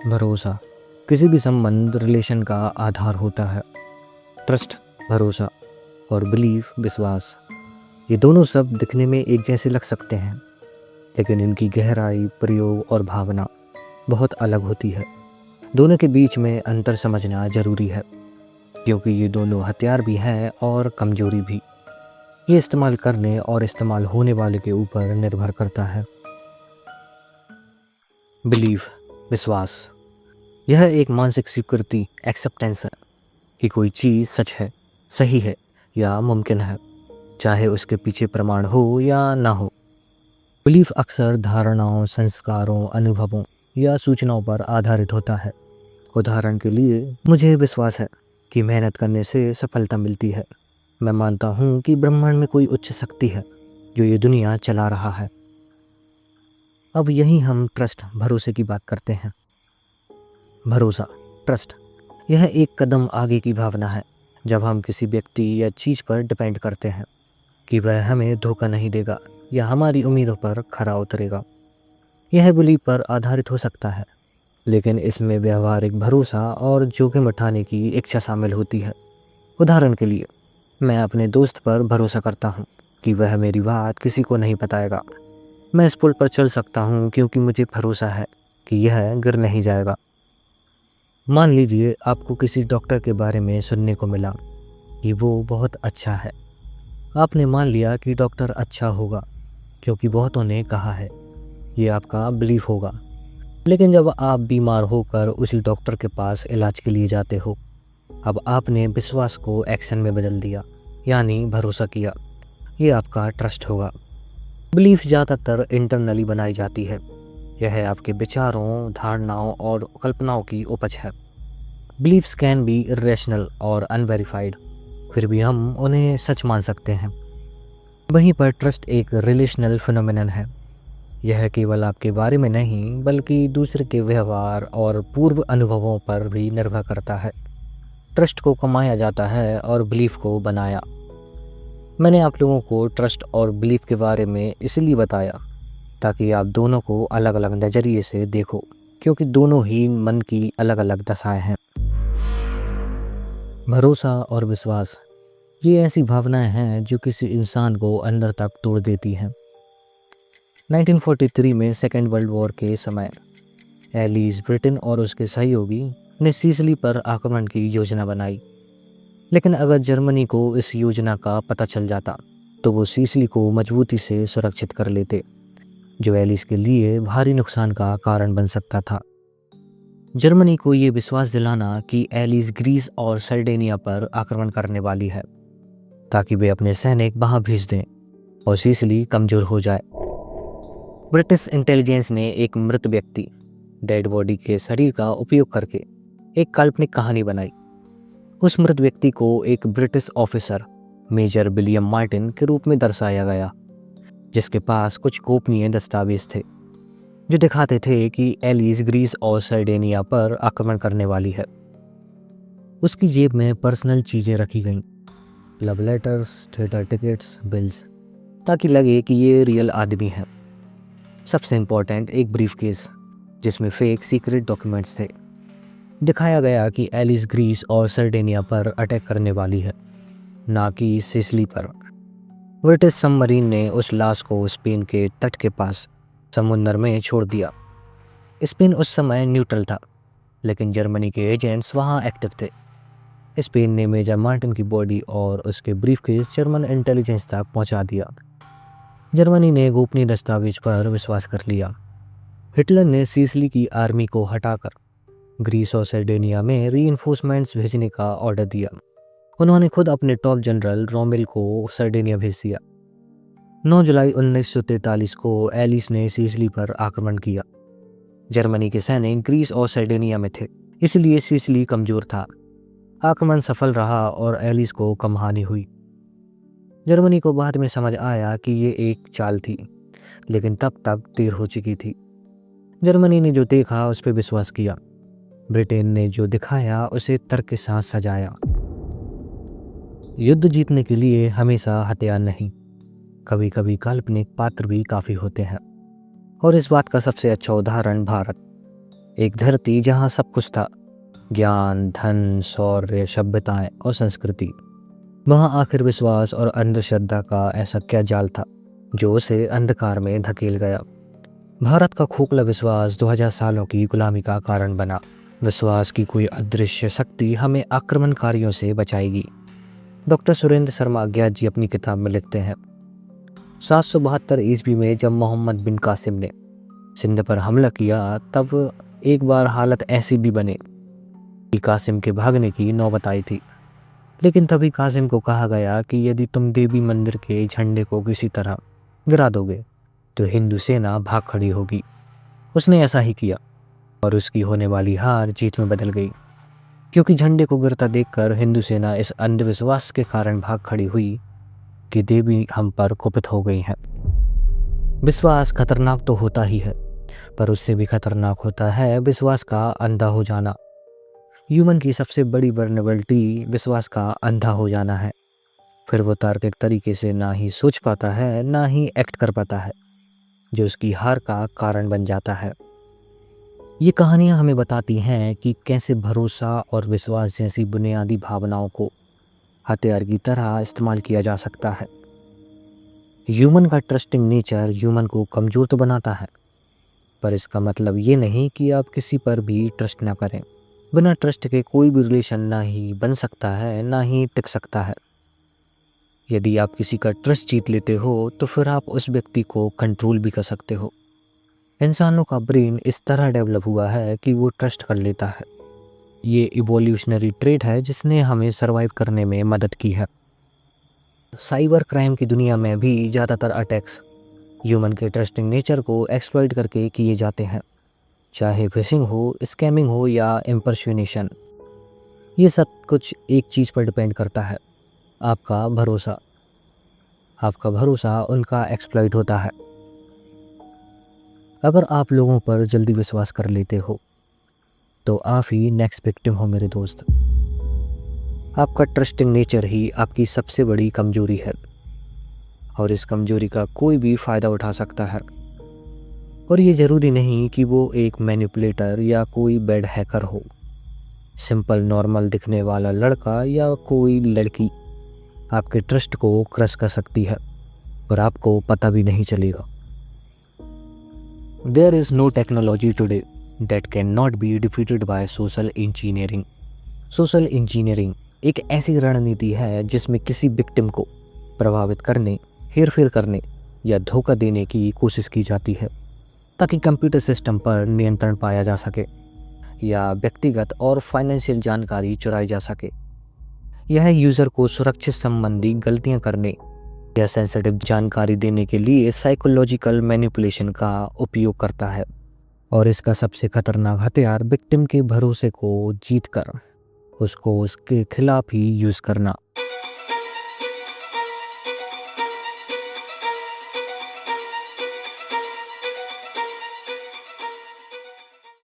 भरोसा किसी भी संबंध रिलेशन का आधार होता है। ट्रस्ट भरोसा और बिलीफ विश्वास, ये दोनों शब्द दिखने में एक जैसे लग सकते हैं, लेकिन इनकी गहराई, प्रयोग और भावना बहुत अलग होती है। दोनों के बीच में अंतर समझना जरूरी है, क्योंकि ये दोनों हथियार भी हैं और कमजोरी भी। ये इस्तेमाल करने और इस्तेमाल होने वाले के ऊपर निर्भर करता है। बिलीफ विश्वास, यह एक मानसिक स्वीकृति, एक्सेप्टेंस है कि कोई चीज़ सच है, सही है या मुमकिन है, चाहे उसके पीछे प्रमाण हो या ना हो। बिलीफ अक्सर धारणाओं, संस्कारों, अनुभवों या सूचनाओं पर आधारित होता है। उदाहरण के लिए, मुझे विश्वास है कि मेहनत करने से सफलता मिलती है। मैं मानता हूँ कि ब्रह्मांड में कोई उच्च शक्ति है जो ये दुनिया चला रहा है। अब यहीं हम ट्रस्ट, भरोसे की बात करते हैं। भरोसा, ट्रस्ट, यह एक कदम आगे की भावना है। जब हम किसी व्यक्ति या चीज़ पर डिपेंड करते हैं कि वह हमें धोखा नहीं देगा या हमारी उम्मीदों पर खरा उतरेगा। यह बिलीफ पर आधारित हो सकता है, लेकिन इसमें व्यवहारिक भरोसा और जोखिम उठाने की इच्छा शामिल होती है। उदाहरण के लिए, मैं अपने दोस्त पर भरोसा करता हूँ कि वह मेरी बात किसी को नहीं बताएगा। मैं इस पुल पर चल सकता हूँ क्योंकि मुझे भरोसा है कि यह गिर नहीं जाएगा। मान लीजिए आपको किसी डॉक्टर के बारे में सुनने को मिला कि वो बहुत अच्छा है। आपने मान लिया कि डॉक्टर अच्छा होगा क्योंकि बहुतों ने कहा है। ये आपका बिलीफ होगा। लेकिन जब आप बीमार होकर उसी डॉक्टर के पास इलाज के लिए जाते हो, अब आपने विश्वास को एक्शन में बदल दिया, यानी भरोसा किया। ये आपका ट्रस्ट होगा। बिलीफ ज़्यादातर इंटरनली बनाई जाती है। यह आपके विचारों, धारणाओं और कल्पनाओं की उपज है। बिलीफ्स कैन बी इरेशनल और अनवेरिफाइड, फिर भी हम उन्हें सच मान सकते हैं। वहीं पर ट्रस्ट एक रिलेशनल फिनोमिनन है। यह केवल आपके बारे में नहीं, बल्कि दूसरे के व्यवहार और पूर्व अनुभवों पर भी निर्भर करता है। ट्रस्ट को कमाया जाता है और बिलीफ को बनाया। मैंने आप लोगों को ट्रस्ट और बिलीफ के बारे में इसलिए बताया ताकि आप दोनों को अलग अलग नज़रिए से देखो, क्योंकि दोनों ही मन की अलग अलग दशाएं हैं। भरोसा और विश्वास, ये ऐसी भावनाएं हैं जो किसी इंसान को अंदर तक तोड़ देती हैं। 1943 में सेकेंड वर्ल्ड वॉर के समय एलिस ब्रिटेन और उसके सहयोगी ने सिसिली पर आक्रमण की योजना बनाई। लेकिन अगर जर्मनी को इस योजना का पता चल जाता तो वो सिसिली को मजबूती से सुरक्षित कर लेते, जो एलिस के लिए भारी नुकसान का कारण बन सकता था। जर्मनी को ये विश्वास दिलाना कि एलिस ग्रीस और सर्डेनिया पर आक्रमण करने वाली है ताकि वे अपने सैनिक वहां भेज दें और सिसिली कमजोर हो जाए। ब्रिटिश इंटेलिजेंस ने एक मृत व्यक्ति, डेड बॉडी के शरीर का उपयोग करके एक काल्पनिक कहानी बनाई। उस मृत व्यक्ति को एक British officer, major William Martin के रूप में दर्शाया गया, जिसके पास कुछ गोपनीय दस्तावेज थे जो दिखाते थे कि एलिस ग्रीस और सर्डेनिया पर आक्रमण करने वाली है। उसकी जेब में पर्सनल चीज़ें रखी गईं, love letters, theatre tickets, bills, ताकि लगे कि ये रियल आदमी है। सबसे इम्पोर्टेंट, एक ब्रीफकेस जिसमें फेक सीक्रेट डॉक्यूमेंट्स थे। दिखाया गया कि एलिस ग्रीस और सर्डेनिया पर अटैक करने वाली है, ना कि सिसिली पर। ब्रिटिश सबमरीन ने उस लाश को स्पेन के तट के पास समुद्र में छोड़ दिया। स्पेन उस समय न्यूट्रल था, लेकिन जर्मनी के एजेंट्स वहां एक्टिव थे। स्पेन ने मेजर मार्टिन की बॉडी और उसके ब्रीफकेस जर्मन इंटेलिजेंस तक पहुंचा दिया। जर्मनी ने गोपनीय दस्तावेज पर विश्वास कर लिया। हिटलर ने सिसिली की आर्मी को हटाकर ग्रीस और सर्डेनिया में रीइंफोर्समेंट्स भेजने का ऑर्डर दिया। उन्होंने खुद अपने टॉप जनरल रोमेल को सर्डेनिया भेज दिया। 9 जुलाई 1943 को एलिस ने सिसिली पर आक्रमण किया। जर्मनी के सैनिक ग्रीस और सर्डेनिया में थे, इसलिए सिसिली कमजोर था। आक्रमण सफल रहा और एलिस को कम हानि हुई। जर्मनी को बाद में समझ आया कि ये एक चाल थी, लेकिन तब तक देर हो चुकी थी। जर्मनी ने जो देखा उस पर विश्वास किया। ब्रिटेन ने जो दिखाया उसे तर्क के साथ सजाया। युद्ध जीतने के लिए हमेशा हथियार नहीं, कभी कभी काल्पनिक पात्र भी काफ़ी होते हैं। और इस बात का सबसे अच्छा उदाहरण भारत। एक धरती जहाँ सब कुछ था, ज्ञान, धन, शौर्य, सभ्यताएं और संस्कृति। वहाँ आखिर विश्वास और अंधश्रद्धा का ऐसा क्या जाल था जो उसे अंधकार में धकेल गया। भारत का खोखला विश्वास 2000 सालों की गुलामी का कारण बना। विश्वास की कोई अदृश्य शक्ति हमें आक्रमणकारियों से बचाएगी। डॉक्टर सुरेंद्र शर्मा ज्ञात जी अपनी किताब में लिखते हैं, 772 ईस्वी में जब मोहम्मद बिन कासिम ने सिंध पर हमला किया, तब एक बार हालत ऐसी भी बने कि कासिम के भागने की नौबत आई थी। लेकिन तभी कासिम को कहा गया कि यदि तुम देवी मंदिर के झंडे को किसी तरह गिरा दोगे तो हिंदू सेना भाग खड़ी होगी। उसने ऐसा ही किया और उसकी होने वाली हार जीत में बदल गई, क्योंकि झंडे को गिरता देखकर हिंदू सेना इस अंधविश्वास के कारण भाग खड़ी हुई कि देवी हम पर कुपित हो गई हैं। विश्वास खतरनाक तो होता ही है, पर उससे भी खतरनाक होता है विश्वास का अंधा हो जाना। ह्यूमन की सबसे बड़ी वल्नरेबिलिटी विश्वास का अंधा हो जाना है। फिर वो तार्किक तरीके से ना ही सोच पाता है, ना ही एक्ट कर पाता है, जो उसकी हार का कारण बन जाता है। ये कहानियाँ हमें बताती हैं कि कैसे भरोसा और विश्वास जैसी बुनियादी भावनाओं को हथियार की तरह इस्तेमाल किया जा सकता है। ह्यूमन का ट्रस्टिंग नेचर ह्यूमन को कमज़ोर तो बनाता है, पर इसका मतलब ये नहीं कि आप किसी पर भी ट्रस्ट ना करें। बिना ट्रस्ट के कोई भी रिलेशन ना ही बन सकता है, ना ही टिक सकता है। यदि आप किसी का ट्रस्ट जीत लेते हो तो फिर आप उस व्यक्ति को कंट्रोल भी कर सकते हो। इंसानों का ब्रेन इस तरह डेवलप हुआ है कि वो ट्रस्ट कर लेता है। ये इवोल्यूशनरी ट्रेट है जिसने हमें सरवाइव करने में मदद की है। साइबर क्राइम की दुनिया में भी ज़्यादातर अटैक्स ह्यूमन के ट्रस्टिंग नेचर को एक्सप्लॉइट करके किए जाते हैं, चाहे फिशिंग हो, स्कैमिंग हो या इम्पर्सोनेशन। ये सब कुछ एक चीज़ पर डिपेंड करता है, आपका भरोसा। आपका भरोसा उनका एक्सप्लॉइट होता है। अगर आप लोगों पर जल्दी विश्वास कर लेते हो तो आप ही नेक्स्ट विक्टिम हो मेरे दोस्त। आपका ट्रस्टिंग नेचर ही आपकी सबसे बड़ी कमजोरी है, और इस कमजोरी का कोई भी फ़ायदा उठा सकता है। और ये ज़रूरी नहीं कि वो एक मैनिपुलेटर या कोई बैड हैकर हो। सिंपल नॉर्मल दिखने वाला लड़का या कोई लड़की आपके ट्रस्ट को क्रश कर सकती है और आपको पता भी नहीं चलेगा। There is no technology today that cannot be defeated by social engineering. Social engineering एक ऐसी रणनीति है जिसमें किसी विक्टिम को प्रभावित करने, हेरफेर करने या धोखा देने की कोशिश की जाती है, ताकि कंप्यूटर सिस्टम पर नियंत्रण पाया जा सके या व्यक्तिगत और फाइनेंशियल जानकारी चुराई जा सके। यह यूज़र को सुरक्षित संबंधी गलतियां करने या सेंसिटिव जानकारी देने के लिए साइकोलॉजिकल मैनिपुलेशन का उपयोग करता है। और इसका सबसे खतरनाक हथियार विक्टिम के भरोसे को जीतकर उसको उसके खिलाफ ही यूज़ करना।